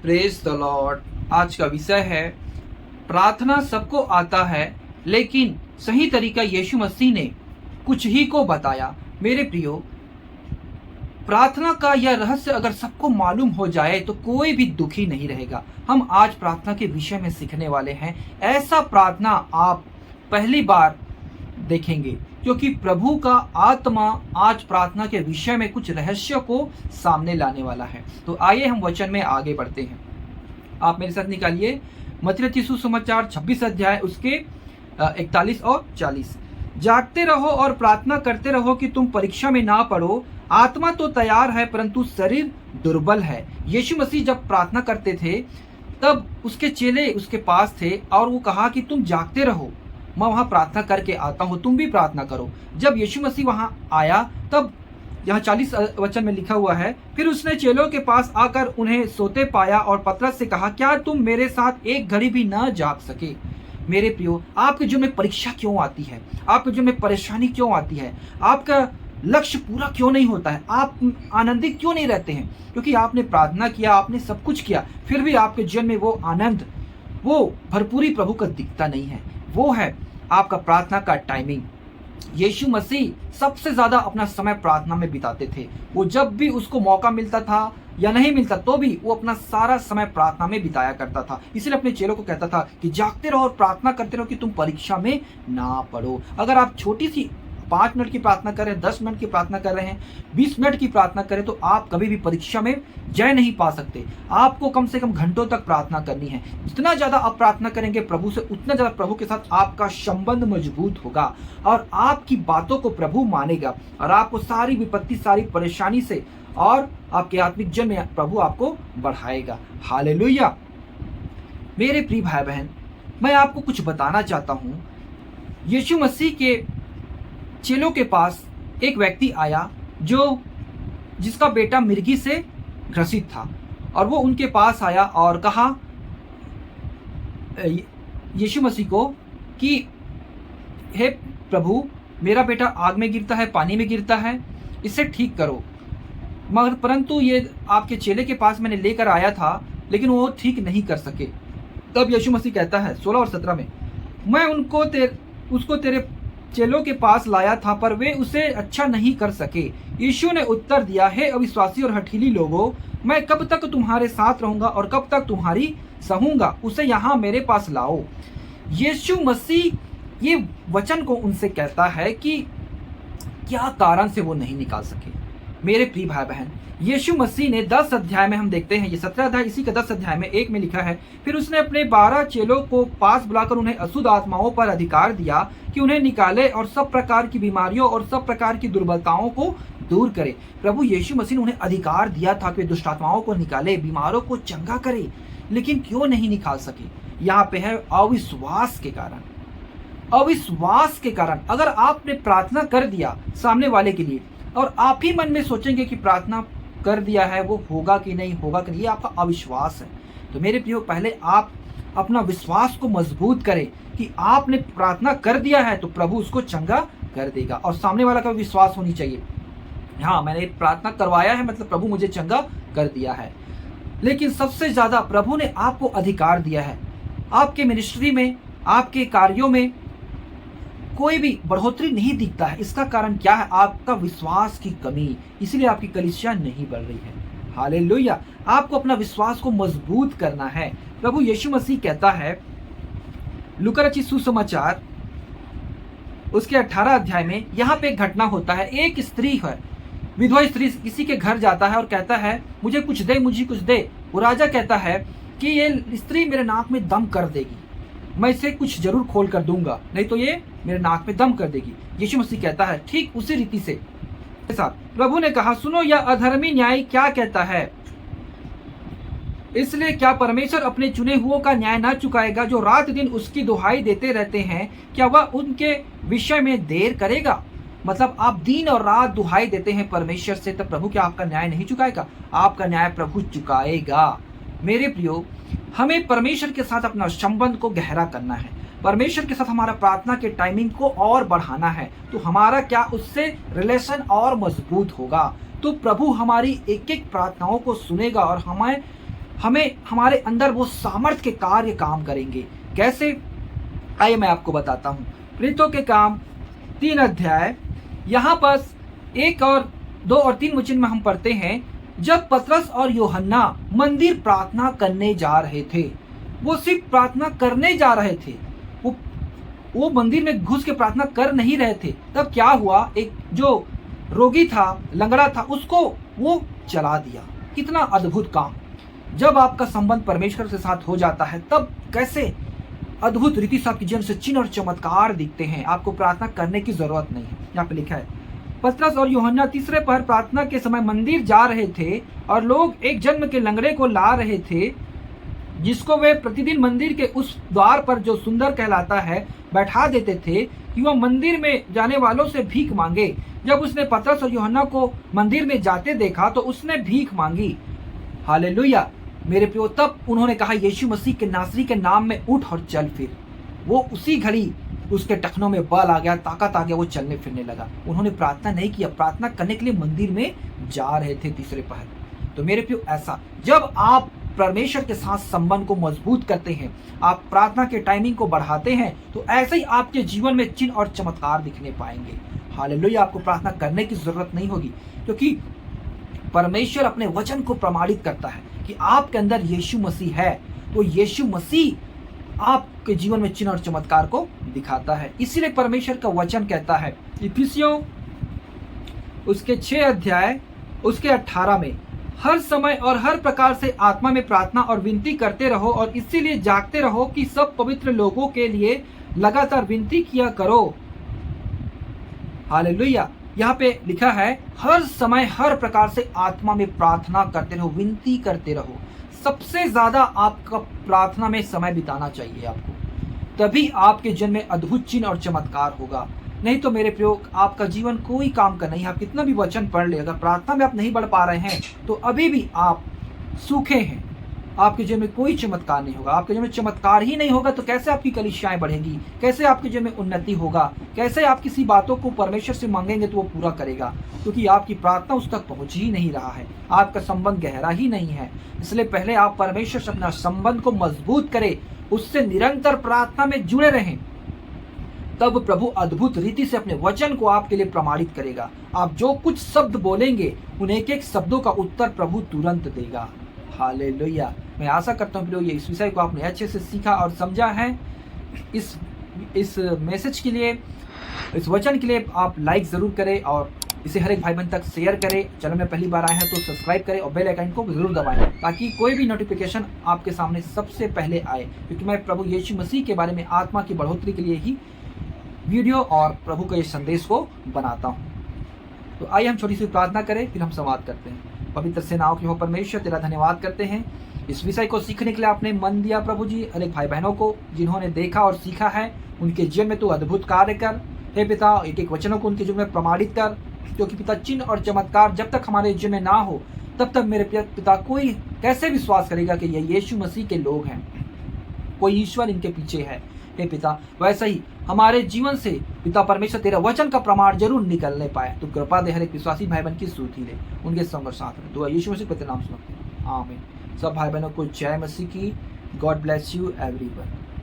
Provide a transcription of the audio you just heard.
Praise the Lord. आज का विषय है प्रार्थना सबको आता है, लेकिन सही तरीका यीशु मसीह ने कुछ ही को बताया। मेरे प्रियो, प्रार्थना का यह रहस्य अगर सबको मालूम हो जाए तो कोई भी दुखी नहीं रहेगा। हम आज प्रार्थना के विषय में सीखने वाले हैं। ऐसा प्रार्थना आप पहली बार देखेंगे, क्योंकि प्रभु का आत्मा आज प्रार्थना के विषय में कुछ रहस्य को सामने लाने वाला है। तो आइए हम वचन में आगे बढ़ते हैं। आप मेरे साथ निकालिए मत्ती रचित सुसमाचार 26 अध्याय उसके 41 और 40। जागते रहो और प्रार्थना करते रहो कि तुम परीक्षा में ना पड़ो। आत्मा तो तैयार है परंतु शरीर दुर्बल है। यीशु मसीह जब प्रार्थना करते थे तब उसके चेले उसके पास थे और वो कहा कि तुम जागते रहो, मैं वहां प्रार्थना करके आता हूं, तुम भी प्रार्थना करो। जब यीशु मसीह वहां आया तब यहाँ 40 वचन में लिखा हुआ है, फिर उसने चेलों के पास आकर उन्हें सोते पाया और पतरस से कहा, क्या तुम मेरे साथ एक घड़ी भी न जाग सके? मेरे प्रियो, आपके जीवन में परीक्षा क्यों आती है? आपके जीवन में परेशानी क्यों आती है? आपका लक्ष्य पूरा क्यों नहीं होता है? आप आनंदित क्यों नहीं रहते हैं? क्योंकि आपने प्रार्थना किया, आपने सब कुछ किया, फिर भी आपके जीवन में वो आनंद, वो भरपूरी प्रभु का दिखता नहीं है। वो है आपका प्रार्थना का टाइमिंग। यीशु मसीह सबसे ज्यादा अपना समय प्रार्थना में बिताते थे। वो जब भी उसको मौका मिलता था या नहीं मिलता तो भी वो अपना सारा समय प्रार्थना में बिताया करता था। इसलिए अपने चेलों को कहता था कि जागते रहो और प्रार्थना करते रहो कि तुम परीक्षा में ना पड़ो। अगर आप छोटी सी 5 मिनट की प्रार्थना कर रहे हैं, 10 मिनट की प्रार्थना कर रहे हैं, 20 मिनट की प्रार्थना करें तो आप कभी भी परीक्षा में जय नहीं पा सकते। आपको कम से कम घंटों तक प्रार्थना करनी है। जितना ज्यादा आप प्रार्थना करेंगे प्रभु से, उतना ज्यादा प्रभु के साथ आपका संबंध मजबूत होगा और आपकी बातों को प्रभु मानेगा और आपको सारी विपत्ति, सारी परेशानी से और आपके आत्मिक जन में प्रभु आपको बढ़ाएगा। हालेलुया। मेरे प्रिय भाई बहन, मैं आपको कुछ बताना चाहता हूं। यीशु मसीह के चेलों के पास एक व्यक्ति आया जिसका बेटा मिर्गी से ग्रसित था और वो उनके पास आया और कहा यीशु मसीह को कि हे प्रभु, मेरा बेटा आग में गिरता है, पानी में गिरता है, इसे ठीक करो। मगर परंतु ये आपके चेले के पास मैंने लेकर आया था, लेकिन वो ठीक नहीं कर सके। तब यीशु मसीह कहता है 16 और 17 में, मैं उसको तेरे चेलों के पास लाया था पर वे उसे अच्छा नहीं कर सके। यीशु ने उत्तर दिया, हे अविश्वासी और हठीली लोगों, मैं कब तक तुम्हारे साथ रहूंगा और कब तक तुम्हारी सहूंगा? उसे यहाँ मेरे पास लाओ। यीशु मसीह ये वचन को उनसे कहता है कि क्या कारण से वो नहीं निकाल सके। मेरे प्रिय भाई बहन, यीशु मसीह ने 10 अध्याय में हम देखते हैं, ये 17 अध्याय इसी का 10 अध्याय में 1 में लिखा है, फिर उसने अपने 12 चेलों को पास बुलाकर उन्हें अशुद्ध आत्माओं पर अधिकार दिया कि उन्हें निकाले और सब प्रकार की बीमारियों और सब प्रकार की दुर्बलताओं को दूर करे। प्रभु यीशु मसीह ने उन्हें अधिकार दिया था कि दुष्ट आत्माओं को निकाले, बीमारों को चंगा करे, लेकिन क्यों नहीं निकाल सके? यहाँ पे है अविश्वास के कारण। अविश्वास के कारण। अगर आपने प्रार्थना कर दिया सामने वाले के लिए और आप ही मन में सोचेंगे कि प्रार्थना कर दिया है, वो होगा कि नहीं होगा कि नहीं, ये आपका अविश्वास है। तो मेरे प्रियो, पहले आप अपना विश्वास को मजबूत करें कि आपने प्रार्थना कर दिया है तो प्रभु उसको चंगा कर देगा और सामने वाला का विश्वास होनी चाहिए, हाँ मैंने प्रार्थना करवाया है मतलब प्रभु मुझे चंगा कर दिया है। लेकिन सबसे ज्यादा प्रभु ने आपको अधिकार दिया है। आपके मिनिस्ट्री में, आपके कार्यों में कोई भी बढ़ोतरी नहीं दिखता है। इसका कारण क्या है? आपका विश्वास की कमी, इसलिए आपकी कलीसिया नहीं बढ़ रही है। हालेलुया। आपको अपना विश्वास को मजबूत करना है। प्रभु यीशु मसीह कहता है लूका रचित सुसमाचार उसके 18 अध्याय में, यहाँ पे एक घटना होता है। एक स्त्री है, विधवा स्त्री, किसी के घर जाता है और कहता है मुझे कुछ दे, मुझे कुछ दे। वो राजा कहता है कि ये स्त्री मेरे नाक में दम कर देगी, मैं इसे कुछ जरूर खोल कर दूंगा, नहीं तो ये मेरे नाक में दम कर देगी। यीशु मसीह कहता है ठीक उसी रीति से प्रभु ने कहा, सुनो यह अधर्मी न्याय क्या कहता है। इसलिए क्या परमेश्वर अपने चुने हुओं का न्याय ना चुकाएगा जो रात दिन उसकी दुहाई देते रहते हैं? क्या वह उनके विषय में देर करेगा? मतलब आप दिन और रात दुहाई देते हैं परमेश्वर से, तब प्रभु क्या आपका न्याय नहीं चुकाएगा? आपका न्याय प्रभु चुकाएगा। मेरे प्रियो, हमें परमेश्वर के साथ अपना संबंध को गहरा करना है। परमेश्वर के साथ हमारा प्रार्थना के टाइमिंग को और बढ़ाना है, तो हमारा क्या उससे रिलेशन और मजबूत होगा। तो प्रभु हमारी एक एक प्रार्थनाओं को सुनेगा और हमें हमें हमारे अंदर वो सामर्थ्य के कार्य काम करेंगे। कैसे? आइए मैं आपको बताता हूँ। प्रेरितों के काम 3 अध्याय, यहाँ पर 1 और 2 और 3 वचन में हम पढ़ते हैं, जब पतरस और यूहन्ना मंदिर प्रार्थना करने जा रहे थे। वो सिर्फ प्रार्थना करने जा रहे थे, वो मंदिर में घुस के प्रार्थना कर नहीं रहे थे। तब क्या हुआ, एक जो रोगी था, लंगड़ा था, उसको वो चला दिया। कितना अद्भुत काम! जब आपका संबंध परमेश्वर के साथ हो जाता है तब कैसे अद्भुत रीति से आपके जीवन से चिन्ह और चमत्कार दिखते हैं। आपको प्रार्थना करने की जरूरत नहीं है। यहाँ पे लिखा है, पतरस और यूहन्ना तीसरे पहर प्रार्थना के समय मंदिर जा रहे थे और लोग एक जन्म के लंगड़े को ला रहे थे, जिसको वे प्रतिदिन मंदिर के उस द्वार पर जो सुंदर कहलाता है बैठा देते थे कि वह मंदिर में जाने वालों से भीख मांगे। जब उसने पतरस और यूहन्ना को मंदिर में जाते देखा तो उसने भीख मांगी। हालेलुया मेरे प्रियो! तब उन्होंने कहा, यीशु मसीह के नासरी के नाम में उठ और चल फिर। वो उसी घड़ी उसके टखनों में बल आ गया, ताकत आ गया, वो चलने फिरने लगा। उन्होंने प्रार्थना नहीं किया, प्रार्थना करने के लिए मंदिर में जा रहे थे तीसरे पहर। तो मेरे प्रियो, ऐसा जब आप परमेश्वर के साथ संबंध को मजबूत करते हैं, आप प्रार्थना के टाइमिंग को बढ़ाते हैं, तो ऐसे ही आपके जीवन में चिन्ह और चमत्कार दिखने पाएंगे। हालेलुया! आपको प्रार्थना करने की जरूरत नहीं होगी, क्योंकि परमेश्वर अपने वचन को प्रमाणित करता है कि आपके अंदर यीशु मसीह है। तो यीशु मसीह आपके जीवन में चिन्ह और चमत्कार को दिखाता है। इसीलिए परमेश्वर का वचन कहता है इफिसियों उसके 6 अध्याय उसके 18 में, हर समय और हर प्रकार से आत्मा में प्रार्थना और विनती करते रहो और इसीलिए जागते रहो कि सब पवित्र लोगों के लिए लगातार विनती किया करो। हालेलुया! यहाँ पे लिखा है, हर समय हर प्रकार से आत्मा में प्रार्थना करते रहो, विनती करते रहो। सबसे ज्यादा आपका प्रार्थना में समय बिताना चाहिए आपको, तभी आपके जीवन में अद्भुत चिन्ह और चमत्कार होगा। नहीं तो मेरे प्रियो, आपका जीवन कोई काम का नहीं। आप कितना भी वचन पढ़ ले, अगर प्रार्थना में आप नहीं बढ़ पा रहे हैं तो अभी भी आप सूखे हैं। आपके जीवन में कोई चमत्कार नहीं होगा। आपके जीवन में चमत्कार ही नहीं होगा तो कैसे आपकी कलीसियाएं बढ़ेंगी, कैसे आपके जीवन में उन्नति होगा, कैसे आप किसी बातों को परमेश्वर से मांगेंगे तो वो पूरा करेगा, क्योंकि आपकी प्रार्थना उस तक पहुंच ही नहीं रहा है, आपका संबंध गहरा ही नहीं है। इसलिए पहले आप परमेश्वर से अपना संबंध को मजबूत करें, उससे निरंतर प्रार्थना में जुड़े रहें, तब प्रभु अद्भुत रीति से अपने वचन को आपके लिए प्रमाणित करेगा। आप जो कुछ शब्द बोलेंगे उन एक एक शब्दों का उत्तर प्रभु तुरंत देगा। हालेलुया! मैं आशा करता हूँ ये इस विषय को आपने अच्छे से सीखा और समझा है। इस मैसेज के लिए, इस वचन के लिए आप लाइक जरूर करें और इसे हर एक भाई बहन तक शेयर करें। चैनल में पहली बार आए हैं तो सब्सक्राइब करें और बेल आइकन को जरूर दबाएं, ताकि कोई भी नोटिफिकेशन आपके सामने सबसे पहले आए, क्योंकि मैं प्रभु यीशु मसीह के बारे में आत्मा की बढ़ोतरी के लिए ही वीडियो और प्रभु के संदेश को बनाता हूँ। तो आइए हम छोटी सी प्रार्थना करें, फिर हम संवाद करते हैं। पवित्र सेनाओं के हो परमेश्वर, तेरा धन्यवाद करते हैं इस विषय को सीखने के लिए आपने मन दिया प्रभु जी। अनेक भाई बहनों को जिन्होंने देखा और सीखा है, उनके जीवन में तू अद्भुत कार्य कर हे पिता। एक एक वचनों को उनके जीवन में प्रमाणित कर, क्योंकि पिता चिन्ह और चमत्कार जब तक हमारे जीवन में ना हो तब तक मेरे पिता कोई कैसे विश्वास करेगा कि ये यीशु मसीह के लोग हैं, कोई ईश्वर इनके पीछे है। हे पिता, वैसे ही हमारे जीवन से पिता परमेश्वर तेरा वचन का प्रमाण जरूर निकलने पाए। तो कृपा दे, हर एक विश्वासी भाई बहन की स्तुति ले, उनके संग और साथ में। दुआ यीशु मसीह के नाम से, आमीन। सब भाई बहनों को जय मसीह की। God bless you everyone.